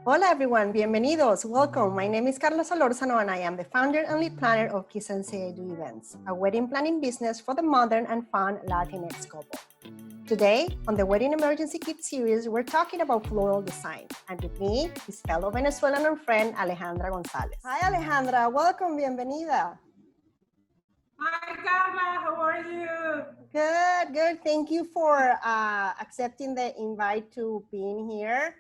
Hola everyone, bienvenidos, welcome. My name is Carla Solorzano and I am the founder and lead planner of Kiss and Say Do Events, a wedding planning business for the modern and fun Latinx couple. Today, on the Wedding Emergency Kit series, we're talking about floral design. And with me is fellow Venezuelan and friend Alejandra Gonzalez. Hi Alejandra, welcome, bienvenida. Hi, Carla. How are you? Good. Thank you for accepting the invite to being here.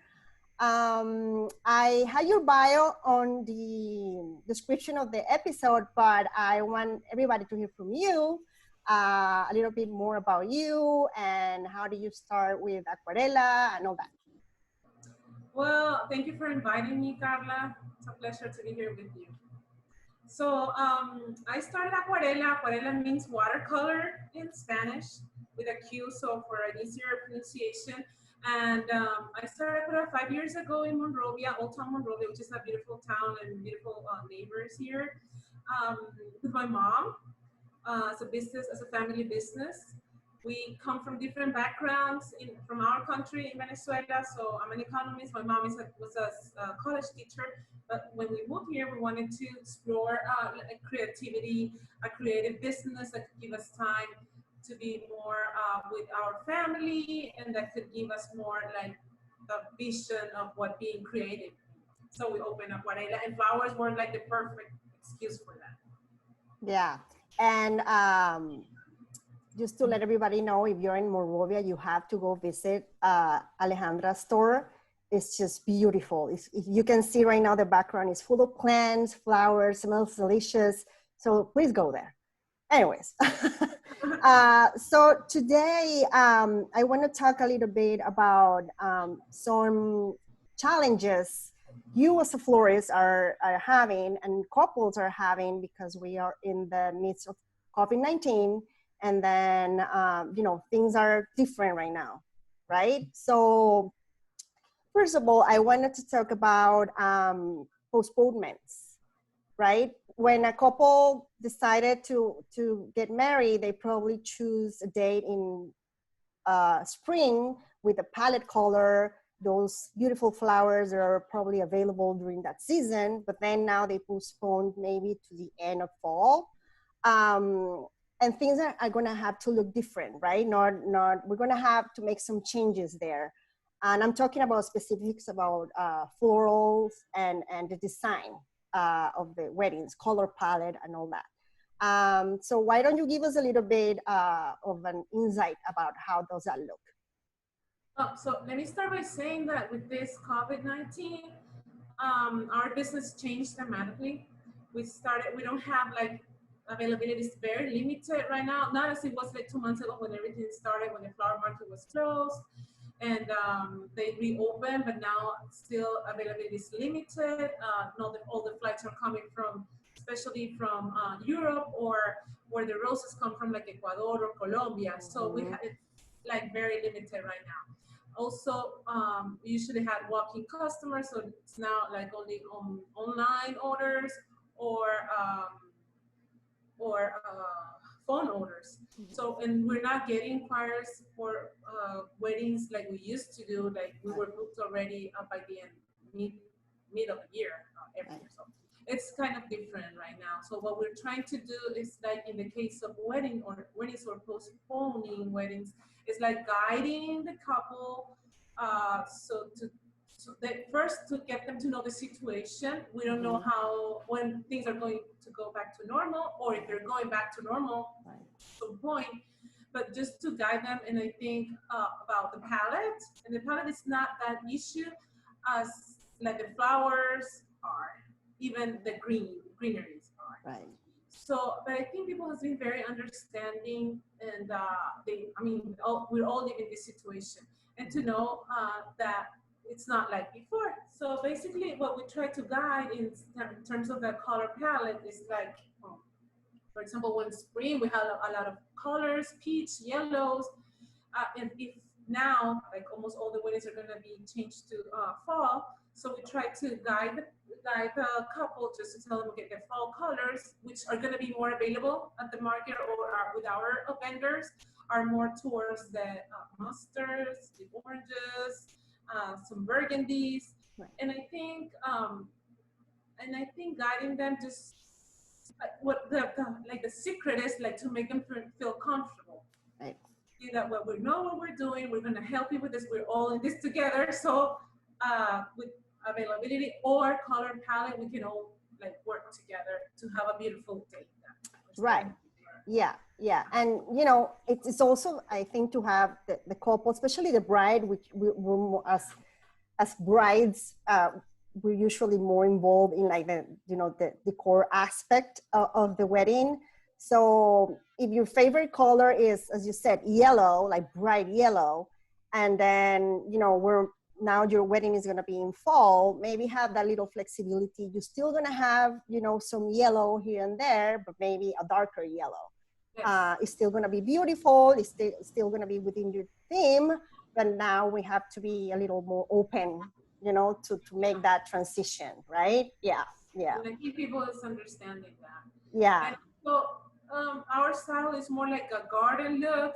I had your bio on the description of the episode, but I want everybody to hear from you a little bit more about you and how do you start with Aquarela and all that. Well, thank you for inviting me, Carla. It's a pleasure to be here with you. So, I started Aquarela. Aquarela means watercolor in Spanish with a Q, so for an easier pronunciation. And I started Aquarela 5 years ago in Monrovia, Old Town Monrovia, which is a beautiful town and beautiful neighbors here, um, with my mom. As a business, as a family business. We come from different backgrounds from our country in Venezuela. So I'm an economist. My mom was a college teacher. But when we moved here, we wanted to explore creativity, a creative business that could give us time to be more with our family and that could give us more like the vision of what being creative. So we opened up Aquarela, and flowers were like the perfect excuse for that. Yeah. And just to let everybody know, if you're in Monrovia, you have to go visit Alejandra's store. It's just beautiful. If you can see right now, the background is full of plants, flowers, smells delicious. So please go there. Anyways, so today I want to talk a little bit about some challenges you as a florist are having and couples are having because we are in the midst of COVID-19 and then, things are different right now, right? So first of all, I wanted to talk about postponements, right? When a couple decided to get married, they probably choose a date in spring with a palette color, those beautiful flowers that are probably available during that season, but then now they postponed maybe to the end of fall. And things are going to have to look different, right? We're going to have to make some changes there. And I'm talking about specifics about florals and the design of the weddings, color palette and all that. So why don't you give us a little bit of an insight about how does that look? So let me start by saying that with this COVID-19, our business changed dramatically. We don't have like availability is very limited right now, not as it was like 2 months ago when everything started, when the flower market was closed and they reopened, but now still availability is limited. Not all the flights are coming from, especially from Europe or where the roses come from, like Ecuador or Colombia. So we have it's like very limited right now. Also, we usually had walk-in customers, so it's now like only online orders or um, phone orders. So, and we're not getting inquiries for weddings like we used to do. Like we were booked already by the mid of the year every year. So it's kind of different right now. So what we're trying to do is like in the case of weddings or postponing weddings, is like guiding the couple so that first to get them to know the situation. We don't know when things are going to go back to normal or if they're going back to normal at some point, but just to guide them. And I think about the palette, and the palette is not that issue as like the flowers are, even the greeneries are. Right. So, but I think people have been very understanding, and we're all living this situation, and to know that it's not like before. So basically, what we try to guide in terms of the color palette is like, for example, when spring we have a lot of colors, peach, yellows, and if now like almost all the weddings are going to be changed to fall, so we try to guide the couple just to tell them, okay, the fall colors, which are going to be more available at the market or with our vendors, are more towards the mustards, the oranges, some burgundies. Right. And I think and I think guiding them just what the secret is like to make them feel comfortable. Right. See that what we know what we're doing, we're gonna help you with this. We're all in this together. So with availability or color palette, we can all like work together to have a beautiful day. Right. Yeah, yeah. And you know, it's also, I think, to have the couple, especially the bride, which as brides, we're usually more involved in like the, you know, the decor aspect of the wedding. So if your favorite color is, as you said, yellow, like bright yellow, and then, you know, now your wedding is going to be in fall, maybe have that little flexibility. You're still going to have, you know, some yellow here and there, but maybe a darker yellow. Yes. It's still going to be beautiful. It's still going to be within your theme, but now we have to be a little more open, you know, to make that transition, right? Yeah, yeah. And I think people is understanding that. Yeah. And so our style is more like a garden look.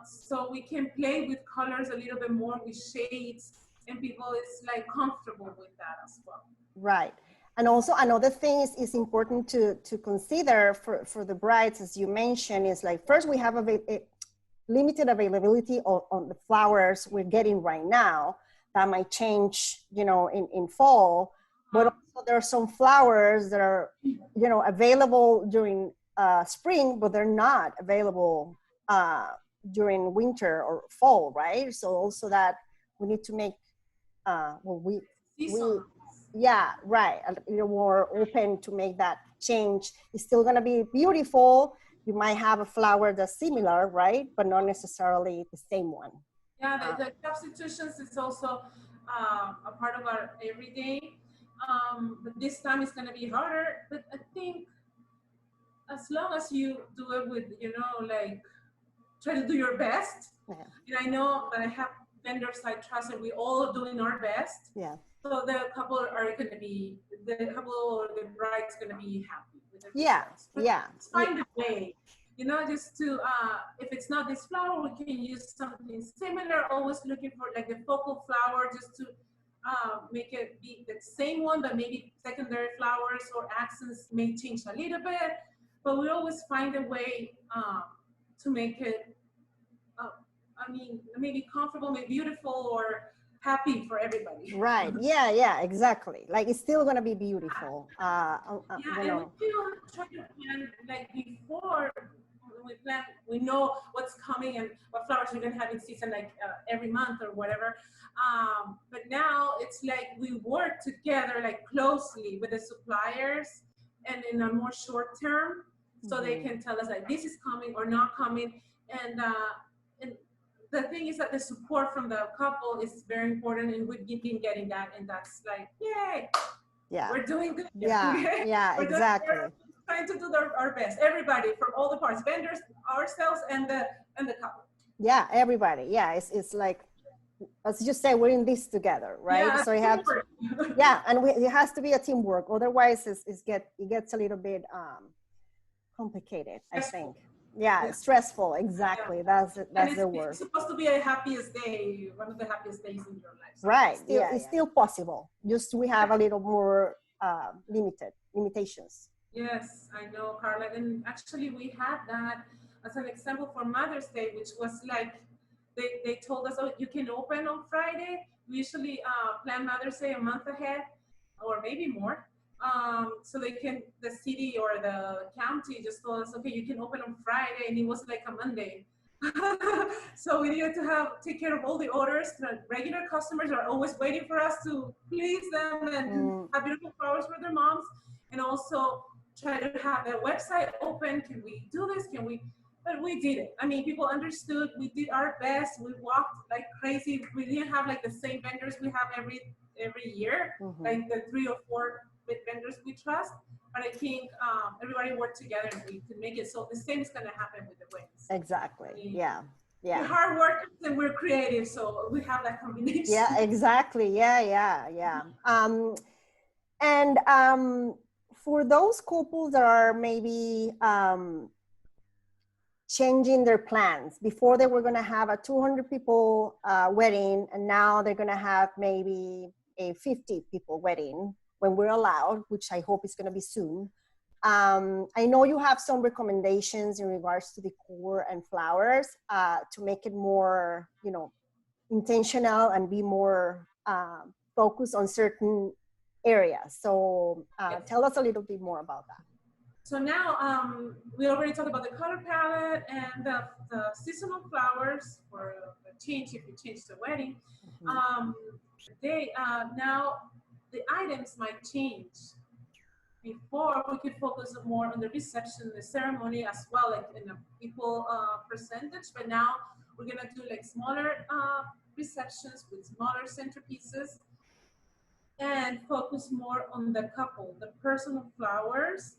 So we can play with colors a little bit more with shades, and people is like comfortable with that as well. Right. And also another thing is important to consider for the brides, as you mentioned, is like, first we have a limited availability on the flowers we're getting right now. That might change, you know, in fall, but also there are some flowers that are, you know, available during spring, but they're not available during winter or fall, right? So also that we need to make, yeah, right, a little more open to make that change. It's still gonna be beautiful. You might have a flower that's similar, right? But not necessarily the same one. Yeah, the substitutions is also a part of our everyday. But this time it's gonna be harder. But I think as long as you do it with, you know, like try to do your best. Yeah. And I know that I have vendors I trust, and we all doing our best. Yeah. So the couple are going to be, the couple or the bride's going to be happy with their results. Yeah. Just find a way, you know, just to, if it's not this flower, we can use something similar. Always looking for like the focal flower, just to make it be the same one, but maybe secondary flowers or accents may change a little bit. But we always find a way to make it, I mean, maybe comfortable, maybe beautiful, or happy for everybody. Right. Yeah. Yeah. Exactly. Like it's still gonna be beautiful. Yeah, and we still try to plan like before. We plan. We know what's coming and what flowers we're gonna have in season, like every month or whatever. But now it's like we work together, like closely with the suppliers, and in a more short term, so they can tell us like this is coming or not coming, and the thing is that the support from the couple is very important, and we've been getting that, and that's like, yay! Yeah, we're doing good. Yeah, yeah, exactly. We're trying to do our best. Everybody from all the parts, vendors, ourselves, and the couple. Yeah, everybody. Yeah, it's like, as you say, we're in this together, right? Yeah, so you have to, yeah, and it has to be a teamwork. Otherwise, it gets a little bit complicated, I think. Yeah, stressful. Exactly. Yeah. That's the word. It's supposed to be a happiest day, one of the happiest days in your life. So right. It's still possible. Just we have a little more limitations. Yes, I know, Carla. And actually, we had that as an example for Mother's Day, which was like they told us, oh, you can open on Friday. We usually plan Mother's Day a month ahead, or maybe more. So the city or the county just told us, okay, you can open on Friday, and it was like a Monday. So we needed to take care of all the orders. The regular customers are always waiting for us to please them and have beautiful flowers for their moms, and also try to have the website open. Can we do this? But we did it. I mean, people understood. We did our best. We walked like crazy. We didn't have like the same vendors we have every year, like the 3 or 4 vendors we trust, but I think everybody worked together and we could make it. So the same is going to happen with the weddings. Exactly. I mean, yeah. We're hard workers and we're creative, so we have that combination. Yeah, exactly. Yeah. And for those couples that are maybe changing their plans, before they were going to have a 200 people wedding, and now they're going to have maybe a 50 people wedding when we're allowed, which I hope is going to be soon. I know you have some recommendations in regards to decor and flowers to make it more, you know, intentional and be more focused on certain areas. So tell us a little bit more about that. So now we already talked about the color palette and the seasonal flowers for the change if you change the wedding. Now the items might change. Before we could focus more on the reception, the ceremony as well, like in a equal percentage. But now we're gonna do like smaller receptions with smaller centerpieces and focus more on the couple, the personal flowers.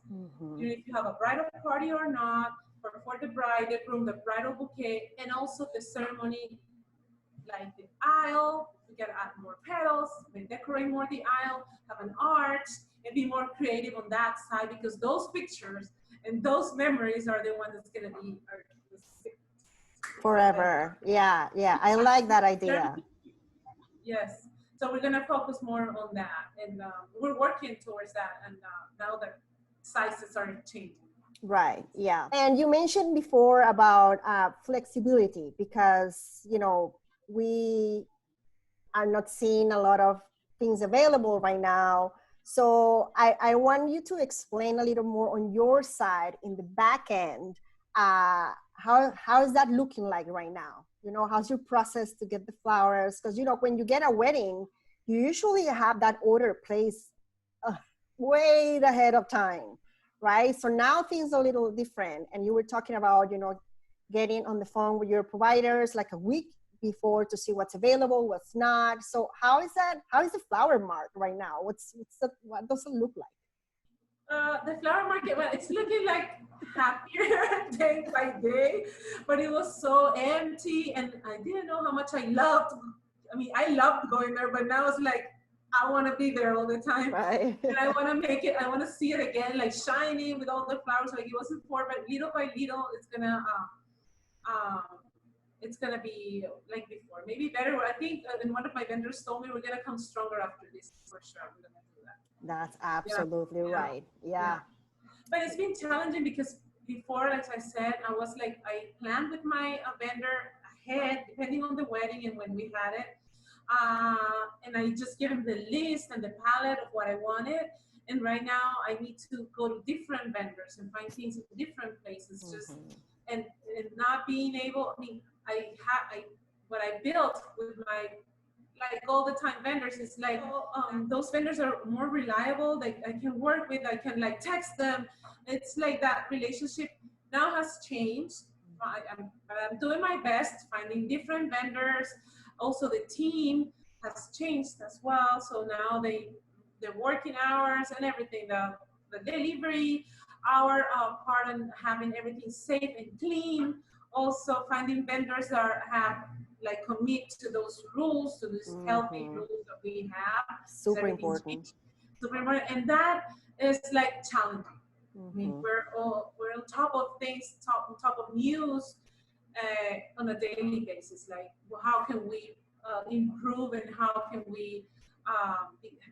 If you have a bridal party or not, or for the bride, the groom, the bridal bouquet, and also the ceremony, like the aisle. We can add more petals, we decorate more the aisle, have an arch, and be more creative on that side, because those pictures and those memories are the ones that's gonna be forever. Yeah, yeah, I like that idea. Yes, so we're gonna focus more on that, and we're working towards that, and now the sizes are changing. Right, yeah. And you mentioned before about flexibility, because, you know, we are not seeing a lot of things available right now. So I want you to explain a little more on your side in the back end. How is that looking like right now? You know, how's your process to get the flowers? Because, you know, when you get a wedding, you usually have that order placed way ahead of time, right? So now things are a little different. And you were talking about, you know, getting on the phone with your providers like a week before to see what's available, what's not. So how is that? How is the flower market right now? What does it look like? The flower market, well, it's looking like happier day by day, but it was so empty, and I didn't know how much I loved. I mean, I loved going there, but now it's like I want to be there all the time, right? And I want to make it. I want to see it again, like shiny with all the flowers, like it was before. But little by little, it's gonna be like before, maybe better. I think, and one of my vendors told me we're gonna come stronger after this for sure. We're gonna do that. That's absolutely right. Yeah. But it's been challenging because before, as I said, I was like, I planned with my vendor ahead, depending on the wedding and when we had it. And I just gave him the list and the palette of what I wanted. And right now I need to go to different vendors and find things in different places. Just and not being able, I mean, what I built with my, like all the time vendors is like, those vendors are more reliable. Like I can work with, I can like text them. It's like that relationship now has changed. I'm doing my best finding different vendors. Also the team has changed as well. So now the working hours and everything, the delivery, our part on having everything safe and clean. Also finding vendors that have like commit to those rules, to these healthy rules that we have. Super important. Super important, and that is like challenging. I mean, we're on top of things, on top of news on a daily basis. Like, well, how can we improve, and how can we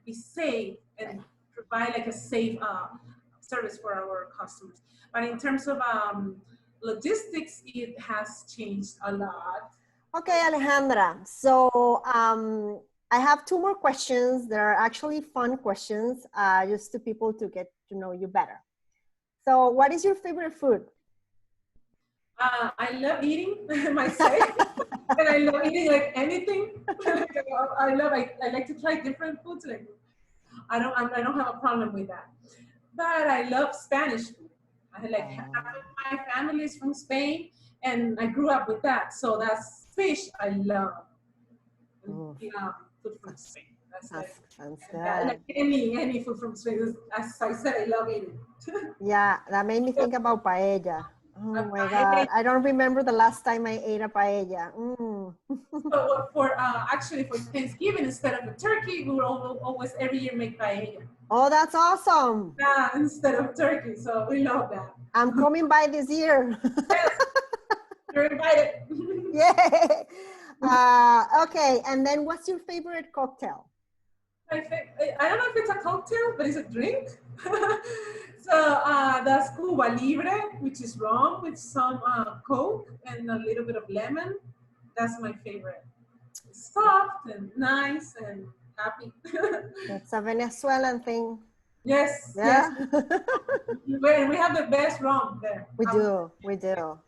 be safe and provide like a safe service for our customers? But in terms of logistics, it has changed a lot. Okay, Alejandra. So I have two more questions. They're actually fun questions, just to people to get to know you better. So what is your favorite food? I love eating myself, and I love eating like anything. I like to try different foods. Like I don't have a problem with that. But I love Spanish food. My family is from Spain, and I grew up with that. So that's fish I love. Food from Spain. That's like any food from Spain. As I said, I love eating. Yeah, that made me think about paella. Oh my God, I don't remember the last time I ate a paella. So actually for Thanksgiving, instead of a turkey, we will always every year make paella. Oh, that's awesome. Yeah, instead of turkey, so we love that. I'm coming by this year. Yes, you're invited. Yeah. Okay, and then what's your favorite cocktail? I don't know if it's a cocktail, but it's a drink. So that's Cuba Libre, which is rum with some Coke and a little bit of lemon. That's my favorite. It's soft and nice and happy. It's a Venezuelan thing. Yes, Yeah. yes. We have the best rum there. We do.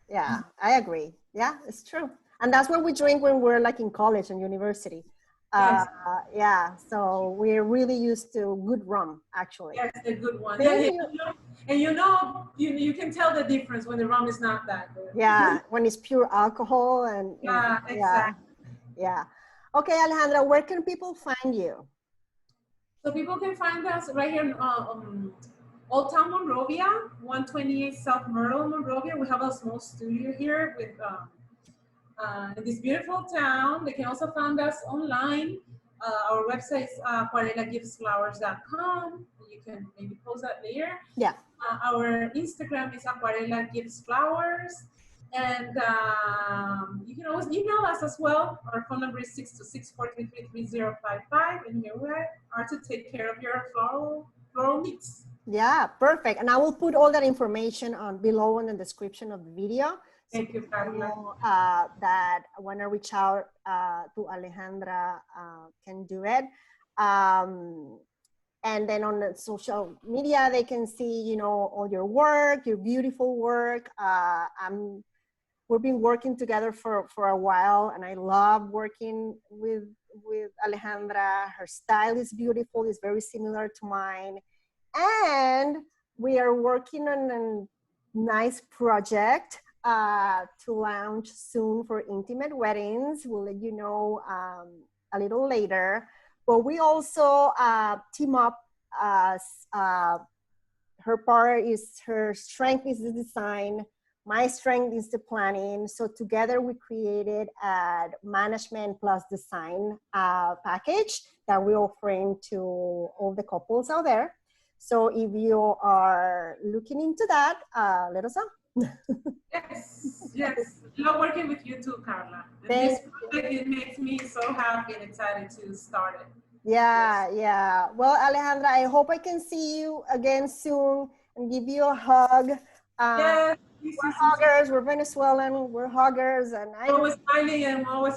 Yeah, I agree. Yeah, it's true. And that's what we drink when we're like in college and university. Yes. Yeah, so we're really used to good rum, actually. Yes, a good one. Thank Yeah, you. and you can tell the difference when the rum is not that good. Yeah, when it's pure alcohol and Yeah, yeah, exactly. yeah. Okay, Alejandra, where can people find you? So people can find us right here in Old Town Monrovia, 128 South Myrtle, Monrovia. We have a small studio here with in this beautiful town. They can also find us online. Our website is aquarelagivesflowers.com. You can maybe post that later. Yeah. Our Instagram is Aquarela Gives Flowers. And you can always email us as well. Our phone number is 626-433-3055. And here we are to take care of your floral needs. Yeah, perfect. And I will put all that information on below in the description of the video. Thank you, Carla. That want to reach out to Alejandra can do it. And then on the social media, they can see, you know, all your work, your beautiful work. We've been working together for a while, and I love working with Alejandra. Her style is beautiful, it's very similar to mine. And we are working on a nice project to launch soon for intimate weddings. We'll let you know a little later. But we also team up. Her strength is the design. My strength is the planning. So together we created a management plus design package that we're offering to all the couples out there. So if you are looking into that, let us know. Yes. Love working with you too, Carla. And this project, it makes me so happy and excited to start it. Yeah. Well, Alejandra, I hope I can see you again soon and give you a hug. Yes. We're huggers, we're Venezuelan, we're huggers. And I'm always smiling and always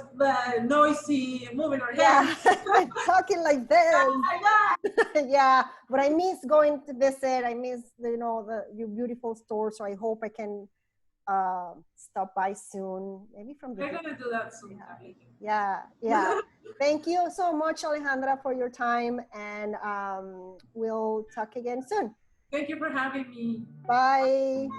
noisy and moving our hands. Yeah, talking like this. Yeah, but I miss going to visit. I miss, you know, your beautiful store. So I hope I can stop by soon. Maybe from the We're gonna do that soon. Yeah. Thank you so much, Alejandra, for your time, and we'll talk again soon. Thank you for having me. Bye.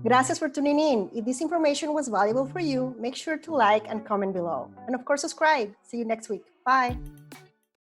Gracias for tuning in. If this information was valuable for you, make sure to like and comment below. And of course, subscribe. See you next week. Bye.